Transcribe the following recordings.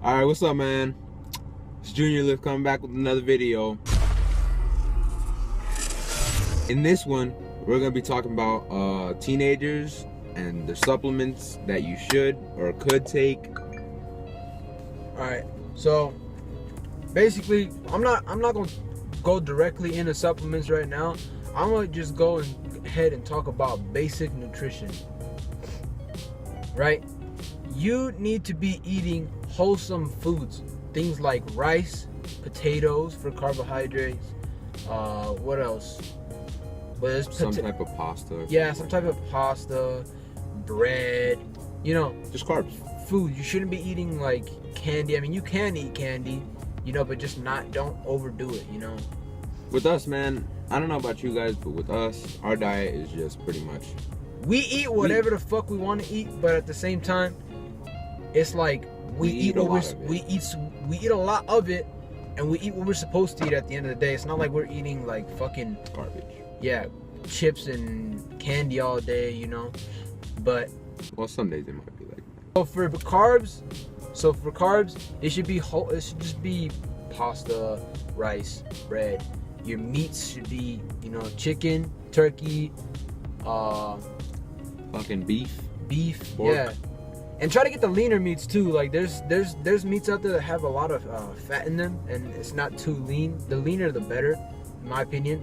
Alright, what's up, man? It's Junior Lift coming back with another video. In this one, we're gonna be talking about teenagers and the supplements that you should or could take. Alright, so basically I'm not gonna go directly into supplements right now. I'm gonna just go ahead and talk about basic nutrition. Right? You need to be eating wholesome foods. Things like rice, potatoes for carbohydrates. What else? Some type of pasta. Yeah, some type of pasta, bread. You know, just carbs. Food. You shouldn't be eating like candy. I mean, you can eat candy, but just don't overdo it. With us, man, I don't know about you guys, but with us, our diet is just pretty much. We eat whatever the fuck we want to eat, but at the same time, it's like we eat a lot of it, and we eat what we're supposed to eat at the end of the day. It's not like we're eating like fucking garbage. Yeah, chips and candy all day, But some days it might be like that. So for carbs, it should be whole. It should just be pasta, rice, bread. Your meats should be, chicken, turkey, fucking beef, pork. Yeah. And try to get the leaner meats too. Like there's meats out there that have a lot of fat in them, and it's not too lean. The leaner, the better, in my opinion.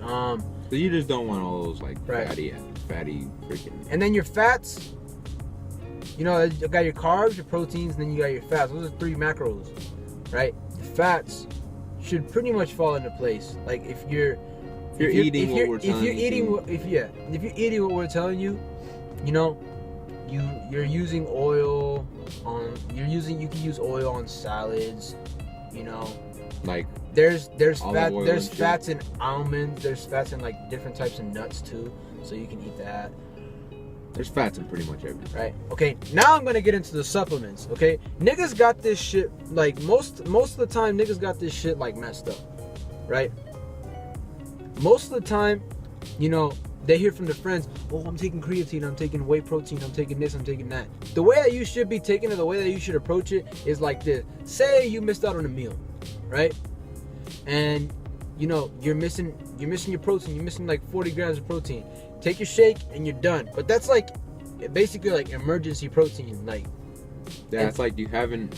So you just don't want all those like right. fatty freaking. And then your fats. You got your carbs, your proteins, and then you got your fats. Those are 3 macros, right? The fats should pretty much fall into place. Like if you're eating what we're telling you, you're using oil on. You can use oil on salads. Like there's fats in almonds. There's fats in like different types of nuts too, so you can eat that. There's fats in pretty much everything. Right. Okay. Now I'm gonna get into the supplements. Okay. Niggas got this shit like most of the time. Niggas got this shit like messed up. Right. Most of the time, they hear from their friends, "Oh, I'm taking creatine. I'm taking whey protein. I'm taking this. I'm taking that." The way that you should be taking it, the way that you should approach it, is like this. Say you missed out on a meal, right? And you're missing your protein. You're missing like 40 grams of protein. Take your shake and you're done. But that's like basically like emergency protein. Like it's like you haven't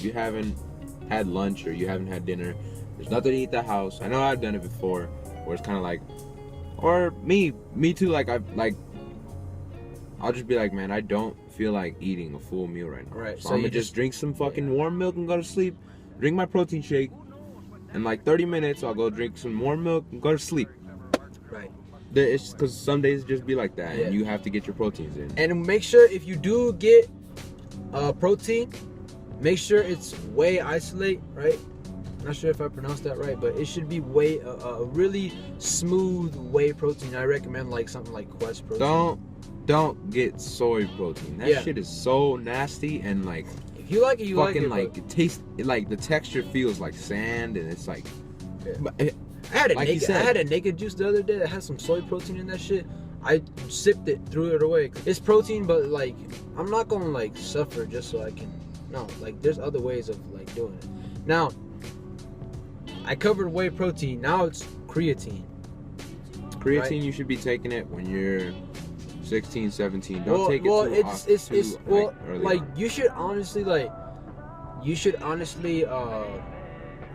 had lunch or you haven't had dinner. There's nothing to eat at the house. I know I've done it before, where it's kind of like, or me too. Like I'll just be like, man, I don't feel like eating a full meal right now. Right. So I'm gonna just drink some fucking warm milk and go to sleep. Drink my protein shake. In like 30 minutes, I'll go drink some more milk and go to sleep. Right. It's because some days it just be like that, and you have to get your proteins in. And make sure if you do get protein, make sure it's whey isolate, right? I'm not sure if I pronounced that right, but it should be whey, a really smooth whey protein. I recommend like something like Quest protein. Don't get soy protein. That shit is so nasty, and like. If you like it, you fucking like it. It tastes like the texture feels like sand, and it's like. I had a naked juice the other day that had some soy protein in that shit. I sipped it, threw it away. It's protein, but like I'm not gonna like suffer just so I can. No, like there's other ways of like doing it. Now, I covered whey protein. Now it's creatine. Creatine, right? You should be taking it when you're 16, 17. Don't take it early on. You should honestly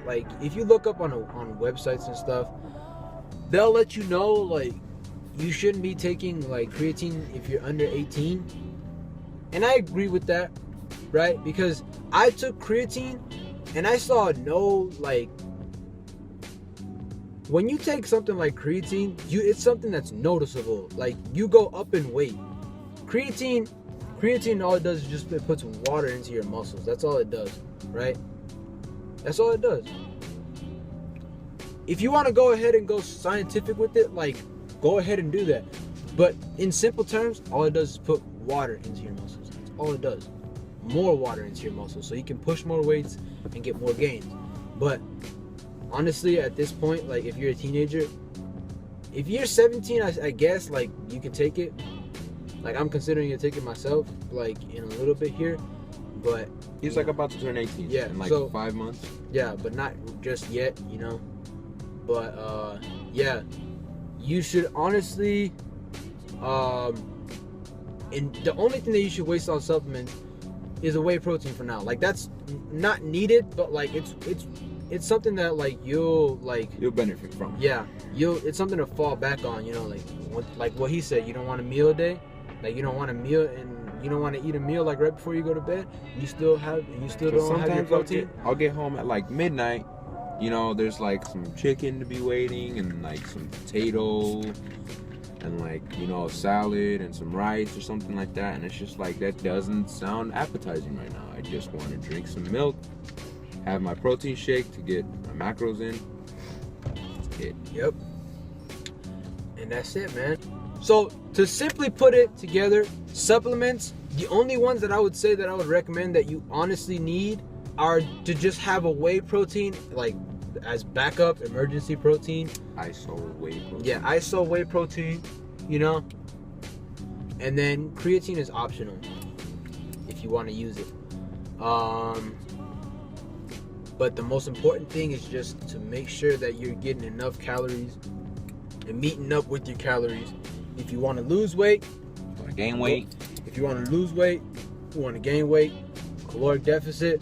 like if you look up on websites and stuff, they'll let you know like you shouldn't be taking like creatine if you're under 18. And I agree with that, right? Because I took creatine and I saw no like when you take something like creatine, it's something that's noticeable. Like you go up in weight. Creatine all it does is just it puts water into your muscles. That's all it does, right? That's all it does. If you want to go ahead and go scientific with it, like go ahead and do that. But in simple terms, all it does is put water into your muscles. That's all it does. More water into your muscles so you can push more weights and get more gains. But honestly, at this point, like if you're a teenager, if you're 17, I guess like you can take it. Like I'm considering to take it myself, like in a little bit here. But He's like about to turn 18. Yeah, in like so- 5 months. Yeah, but not just yet, you know. But yeah, you should honestly, and the only thing that you should waste on supplements is a whey protein for now. Like that's not needed, but like it's something that like you'll benefit from. Yeah, it's something to fall back on, you know, like what he said. You don't want a meal a day, like you don't want a meal and you don't want to eat a meal like right before you go to bed. You still don't have your protein. I'll get home at like midnight. You know, there's like some chicken to be waiting and like some potato and like, you know, a salad and some rice or something like that. And it's just like, that doesn't sound appetizing right now. I just want to drink some milk, have my protein shake to get my macros in. That's it. Yep. And that's it, man. So to simply put it together, supplements, the only ones that I would say that I would recommend that you honestly need are to just have a whey protein, like as backup emergency protein. ISO whey protein. Yeah, ISO whey protein, you know. And then creatine is optional if you want to use it. But the most important thing is just to make sure that you're getting enough calories and meeting up with your calories. If you want to lose weight, Want to gain weight. if you want to lose weight, you want to gain weight, caloric deficit,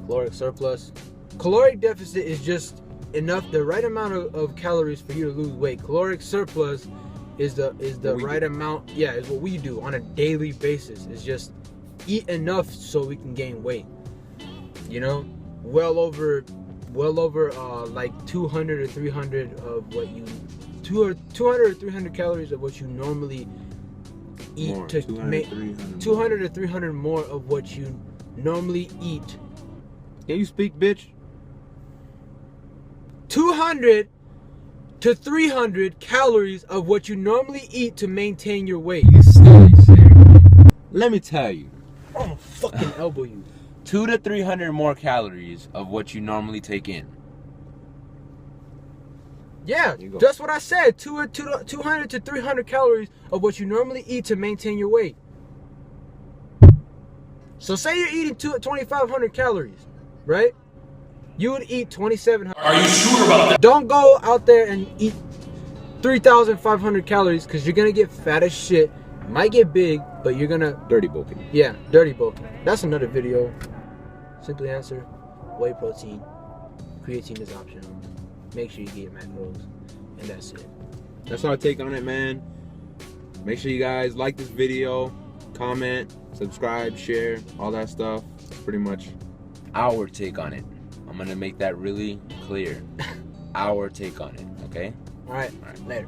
caloric surplus. Caloric deficit is just enough, the right amount of calories for you to lose weight. Caloric surplus is the right amount. Yeah, is what we do on a daily basis. It's just eat enough so we can gain weight. You know, well over like 200 or 300 of what you 200 or 300 calories of what you normally eat More, to 200, make 300 200 or 300 more of what you normally eat. Can you speak, bitch? 200 to 300 calories of what you normally eat to maintain your weight. Let me tell you. I'm gonna fucking elbow you. 200 to 300 more calories of what you normally take in. Yeah, There you go. that's what I said. 200 to 300 calories of what you normally eat to maintain your weight. So say you're eating 2,500 calories, right? You would eat 2,700. Are you sure about that? Don't go out there and eat 3,500 calories because you're gonna get fat as shit. Might get big, but you're gonna Dirty bulking. Yeah, dirty bulking. That's another video. Simply answer, whey protein, creatine is optional. Make sure you get your macros, and that's it. That's our take on it, man. Make sure you guys like this video, comment, subscribe, share, all that stuff. It's pretty much our take on it. I'm gonna make that really clear. Our take on it, okay? All right, later.